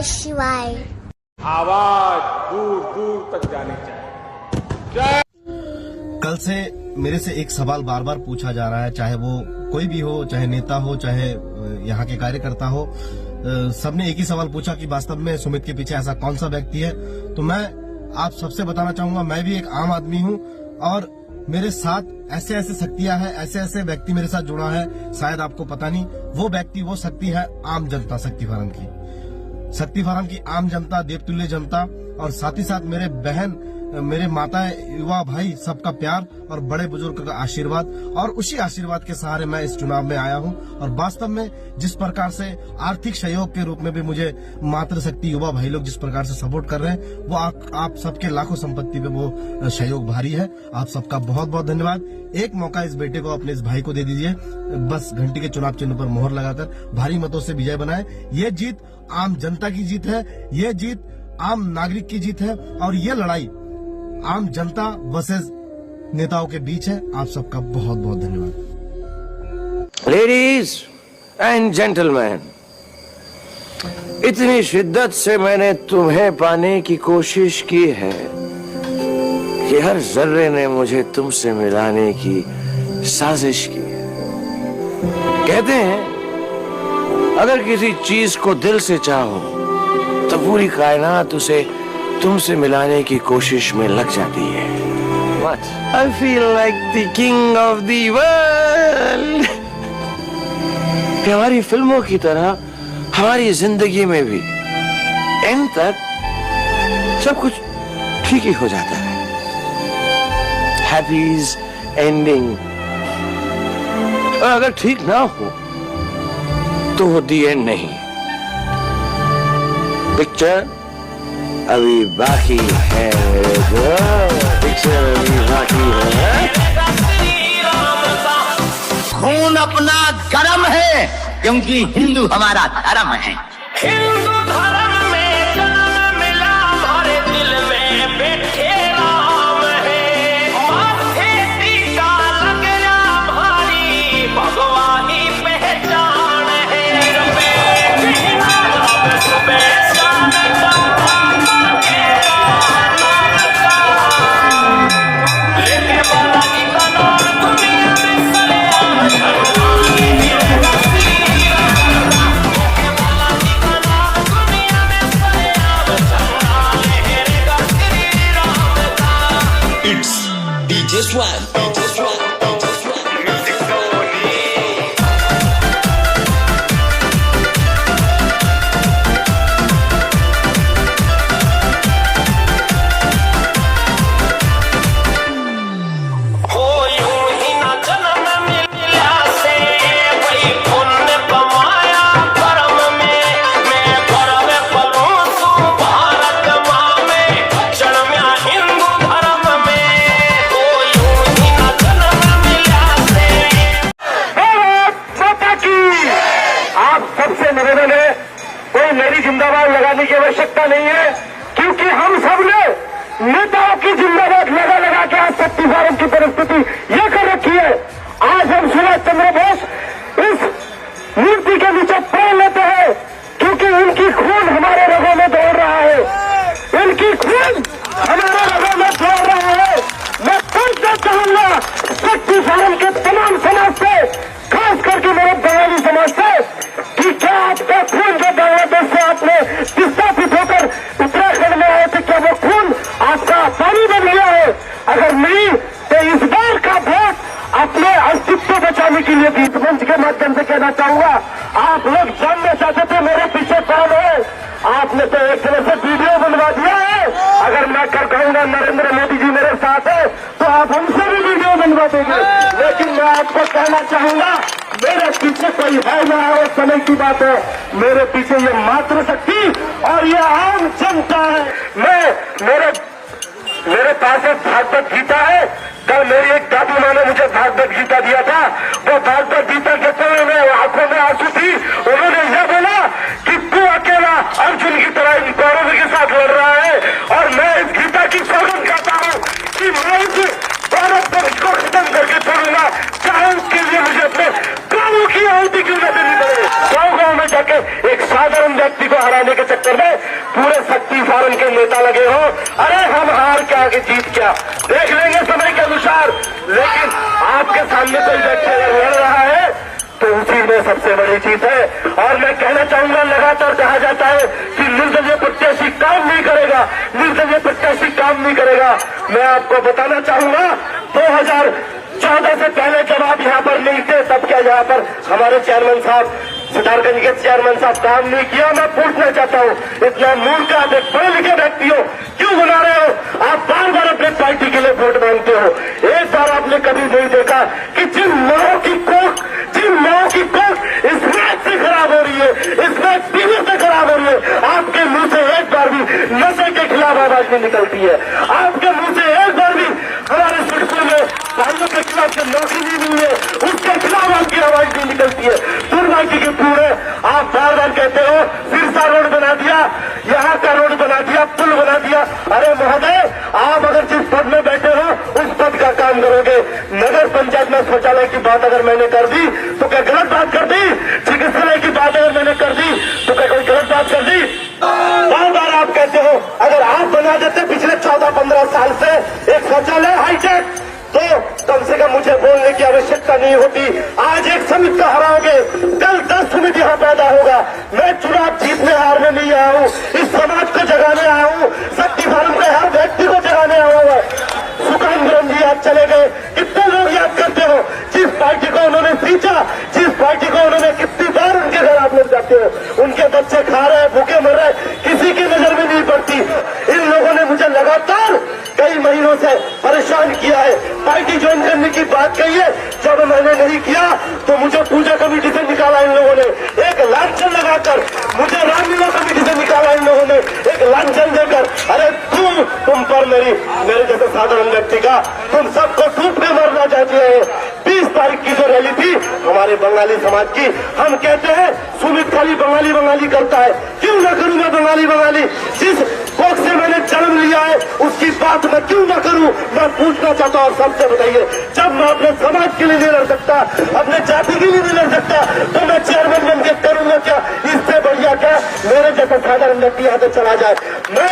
शिवाय। आवाज दूर दूर तक जानी चाहिए। कल से मेरे से एक सवाल बार बार पूछा जा रहा है, चाहे वो कोई भी हो, चाहे नेता हो, चाहे यहाँ के कार्यकर्ता हो, सबने एक ही सवाल पूछा कि वास्तव में सुमित के पीछे ऐसा कौन सा व्यक्ति है। तो मैं आप सबसे बताना चाहूंगा, मैं भी एक आम आदमी हूँ और मेरे साथ ऐसे ऐसे शक्तियां हैं, ऐसे ऐसे व्यक्ति मेरे साथ जुड़ा है, शायद आपको पता नहीं। वो व्यक्ति, वो शक्ति है आम जनता, शक्ति फार्म की आम जनता, देवतुल्य जनता, और साथ ही साथ मेरे बहन, मेरे माता, युवा भाई, सबका प्यार और बड़े बुजुर्ग का आशीर्वाद, और उसी आशीर्वाद के सहारे मैं इस चुनाव में आया हूं। और वास्तव में जिस प्रकार से आर्थिक सहयोग के रूप में भी मुझे मातृशक्ति युवा भाई लोग जिस प्रकार से सपोर्ट कर रहे हैं, वो आप सबके लाखों संपत्ति पे वो सहयोग भारी है। आप सबका बहुत बहुत धन्यवाद। एक मौका इस बेटे को, अपने इस भाई को दे दीजिए, बस घंटी के चुनाव चिन्ह पर मोहर लगाकर भारी मतों से विजय बनाए। ये जीत आम जनता की जीत है, ये जीत आम नागरिक की जीत है, और ये लड़ाई आम जनता वर्सेस नेताओं के बीच है। आप सबका बहुत बहुत धन्यवाद। लेडीज एंड जेंटलमैन, इतनी शिद्दत से मैंने तुम्हें पाने की कोशिश की है कि हर जर्रे ने मुझे तुमसे मिलाने की साजिश की है। कहते हैं अगर किसी चीज को दिल से चाहो तो पूरी कायनात उसे तुमसे मिलाने की कोशिश में लग जाती है। What? I feel like the king of the world. हमारी फिल्मों की तरह हमारी जिंदगी में भी एंड तक सब कुछ ठीक ही हो जाता है। हैप्पीज एंडिंग। और अगर ठीक ना हो तो वो दी एंड नहीं। पिक्चर अभी बाकी है, पिक्चर अभी बाकी है। खून अपना गरम है क्योंकि हिंदू हमारा धर्म है। हिंदू धर्म में जन्म मिला, हमारे दिल में बैठे राम है। माथे टीका लग गया भारी, भगवानी पहचान है। Just one. जिंदाबाद लगाने की आवश्यकता नहीं है, क्योंकि हम सब ने नेताओं की जिंदाबाद लगा लगा के आज शक्ति फार्म की परिस्थिति यह कर रखी है। आज हम सुभाष चंद्र बोस इस मूर्ति के नीचे प्राण लेते हैं, क्योंकि इनकी खून हमारे रगों में दौड़ रहा है, इनकी खून हमारे रगों में दौड़ रहा है। मैं पूछना चाहूंगा शक्ति फार्म के तमाम समाज से, खास करके मेरे बंगाली समाज से, कि क्या आपका खून जो बांग्लादेश से आपने विस्थापित होकर उत्तराखंड में आए थे, क्या वो खून आपका पानी बन गया है? अगर नहीं तो इस बार का वोट अपने अस्तित्व बचाने के लिए भी मंच के माध्यम से कहना चाहूंगा। आप लोग जानना चाहते थे मेरे पीछे कौन है, आपने तो एक तरह से वीडियो बनवा दिया है। अगर मैं कर कहूंगा नरेंद्र मोदी जी मेरे साथ है तो आप हमसे भी वीडियो बनवा देंगे, लेकिन मैं आपको कहना चाहूंगा मेरे पीछे कोई है ना, और समय की बात है, मेरे पीछे ये मातृशक्ति और ये आम जनता है। मेरे पास एक भागवत गीता है। कल मेरी एक दादी माँ ने मुझे भागवत गीता दिया था। वो भागवत गीता के समय में आंखों में आंसू थी। उन्होंने यह बोला कि तू अकेला अर्जुन की तरह इन कौरवों के साथ लड़ रहा है, और मैं इस गीता की सौगंध करता हूँ कि मैं इस भारत देश को खत्म करके छोड़ूंगा, चाहे उसके लिए मुझे अपने प्राणों की आहुति क्यों न देनी पड़े। गाँव गाँव में जाके एक साधारण व्यक्ति को हराने करने के चक्कर में पूरे शक्ति फार्म के नेता लगे हो। अरे हम हार क्या आगे जीत क्या देख लेंगे समय के अनुसार, लेकिन आपके सामने कोई व्यक्ति अगर लड़ रहा है तो उसी में सबसे बड़ी चीज है। और मैं कहना चाहूंगा, लगातार कहा जाता है कि निर्दलीय प्रत्याशी काम नहीं करेगा, निर्दलीय प्रत्याशी काम नहीं करेगा। मैं आपको बताना चाहूंगा 2014 से पहले जब आप यहाँ पर नहीं थे तब क्या यहाँ पर हमारे चेयरमैन साहब सितारगंज के चेयरमैन साहब काम नहीं किया? मैं पूछना चाहता हूँ, इतना मूर्ख आप एक पढ़े लिखे व्यक्ति हो, क्यों बना रहे हो? आप बार बार अपने पार्टी के लिए वोट मांगते हो। एक बार आपने कभी नहीं देखा कि जिन माओ की कोख इस मैच से खराब हो रही है, इस मैच टीवी से खराब हो रही है, आपके मुंह से एक बार भी नशे के खिलाफ आवाज नहीं निकलती है? आपके मुंह से एक बार भी हमारे सड़कों में भाइयों के खिलाफ जो नौकरी नहीं मिली है उसके खिलाफ आपकी आवाज नहीं निकलती है? दुर्भाग्य के पूरे आप बार बार कहते हो सिरसा रोड बना दिया, यहाँ का रोड बना दिया, पुल बना दिया। अरे महोदय, आप अगर जिस पद में बैठे हो उस पद का काम करोगे। नगर पंचायत में शौचालय की बात अगर मैंने कर दी तो क्या गलत बात कर दी? चिकित्सालय की बात अगर मैंने कर दी तो क्या कोई गलत बात कर दी? बार बार आप कहते हो अगर आप बना देते पिछले 14-15 साल से एक शौचालय हाईटेक तो कम से कम मुझे बोलने की आवश्यकता नहीं होती। आज एक समिति का हराओगे, कल 10 समिति यहाँ पैदा होगा। मैं चुनाव जीतने हारने नहीं आया हूँ, इस समाज को जगाने आया हूँ, शक्ति फार्म के हर व्यक्ति को जगाने आया हूँ। सुकान जी आज चले गए, कितने लोग याद करते हो जिस पार्टी को उन्होंने सींचा, जिस पार्टी को उन्होंने कितनी बार उनके घर आप लोग जाते हो, उनके बच्चे खा रहे हैं, भूखे मर रहे, किसी की नजर में नहीं पड़ती। इन लोगों ने मुझे लगातार कई महीनों से परेशान किया है, पार्टी ज्वाइन करने की बात कही है, जब मैंने नहीं किया तो मुझे पूजा कमेटी से निकाला इन लोगों ने, एक लांछन लगाकर मुझे रामलीला कमेटी से निकाला इन लोगों ने, एक लांछन देकर। अरे तुम पर मेरे जैसे साधारण व्यक्ति का तुम सबको टूट के मरना चाहते हो। 20 तारीख की जो रैली थी हमारे बंगाली समाज की, हम कहते हैं सुमित खाली बंगाली करता है, क्यों न करूं मैं बंगाली? जिस कोख से मैंने जन्म लिया है उसकी बात मैं क्यों न करूं? मैं पूछना चाहता हूं सबसे, बताइए, जब मैं अपने समाज के लिए नहीं लड़ सकता, अपने जाति के लिए नहीं लड़ सकता, तो मैं चेयरमैन बन के करूंगा क्या? इससे बढ़िया क्या मेरे जैसा साधारण व्यक्ति यहाँ से चला जाए। मैं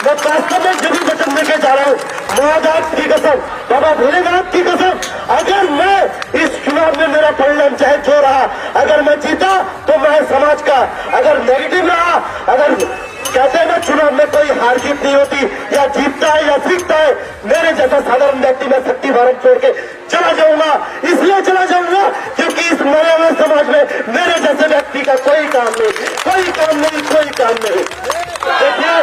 वास्तव में जब वचन लेके जा रहा हूँ, महादास की कसम, बाबा भोलेनाथ की कसम, अगर मैं इस चुनाव में मेरा परिणाम चाहे जो रहा, अगर मैं जीता तो मैं समाज का, अगर नेगेटिव रहा, अगर कहते हैं ना चुनाव में कोई हार जीत नहीं होती, या जीतता है या सीखता है, मेरे जैसा साधारण व्यक्ति मैं शक्ति भारत छोड़ के चला जाऊंगा। इसलिए चला जाऊंगा क्योंकि इस मरे हुए समाज में मेरे जैसे व्यक्ति का कोई काम नहीं। देखिए,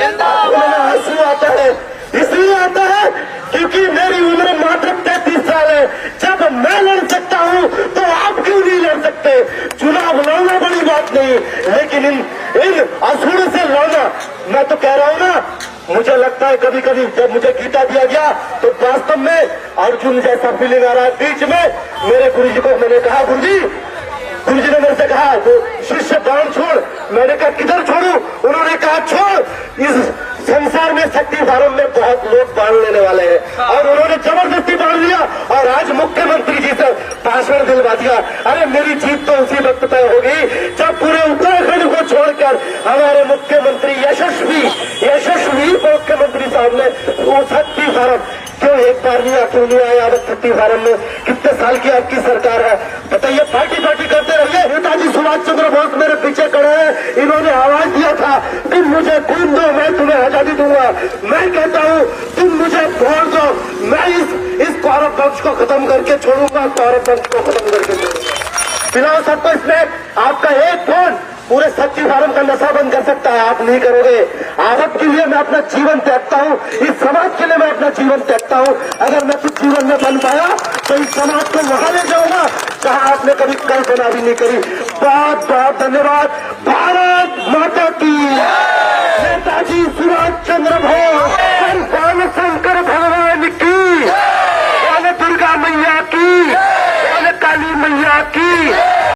आंसू आता है, इसलिए आता है क्योंकि मेरी उम्र मात्र 33 साल है। जब मैं लड़ सकता हूँ तो आप क्यों नहीं लड़ सकते? चुनाव लड़ना बड़ी बात नहीं, लेकिन इन असुरों से लड़ना, मैं तो कह रहा हूँ ना, मुझे लगता है कभी कभी जब मुझे गीता दिया गया तो वास्तव में अर्जुन जैसा फीलिंग आ रहा है। बीच में मेरे गुरु जी को मैंने कहा, गुरु जी ने मेरे से कहा तो शिष्य बाण छोड़, मैंने कहा किधर छोड़ू? उन्होंने कहा छोड़, इस संसार में शक्ति फार्म में बहुत लोग बाण लेने वाले हैं, और उन्होंने जबरदस्ती बाण लिया और आज मुख्यमंत्री जी से भाषण दिलवा दिया। अरे मेरी जीत तो उसी वक्त तय होगी जब पूरे उत्तराखंड को छोड़कर हमारे मुख्यमंत्री यशस्वी मुख्यमंत्री साहब ने वो शक्ति फार्म क्यों एक बार क्यों नहीं आया? अब शक्ति फार्म में कितने साल की आपकी सरकार है, बताइए? पार्टी करते रहिए। नेताजी सुभाष चंद्र बोस मेरे पीछे खड़े हैं, इन्होंने आवाज दिया था तुम मुझे खून दो मैं तुम्हें आजादी दूंगा। मैं कहता हूँ तुम मुझे वोट दो, मैं इस कौरव वंश को खत्म करके छोड़ूंगा, कौरव वंश को खत्म करके छोड़ूंगा। फिलहाल सबको इसमें आपका एक फोन पूरे शक्ति फार्म का नशा बंद कर सकता है, आप नहीं करोगे। आप के लिए मैं अपना जीवन त्यागता हूँ, इस समाज के लिए मैं अपना जीवन त्यागता हूँ। अगर मैं कुछ जीवन में बन पाया तो इस समाज को वहां ले जाऊंगा जहां आपने कभी कल्पना भी नहीं करी। बहुत बहुत धन्यवाद।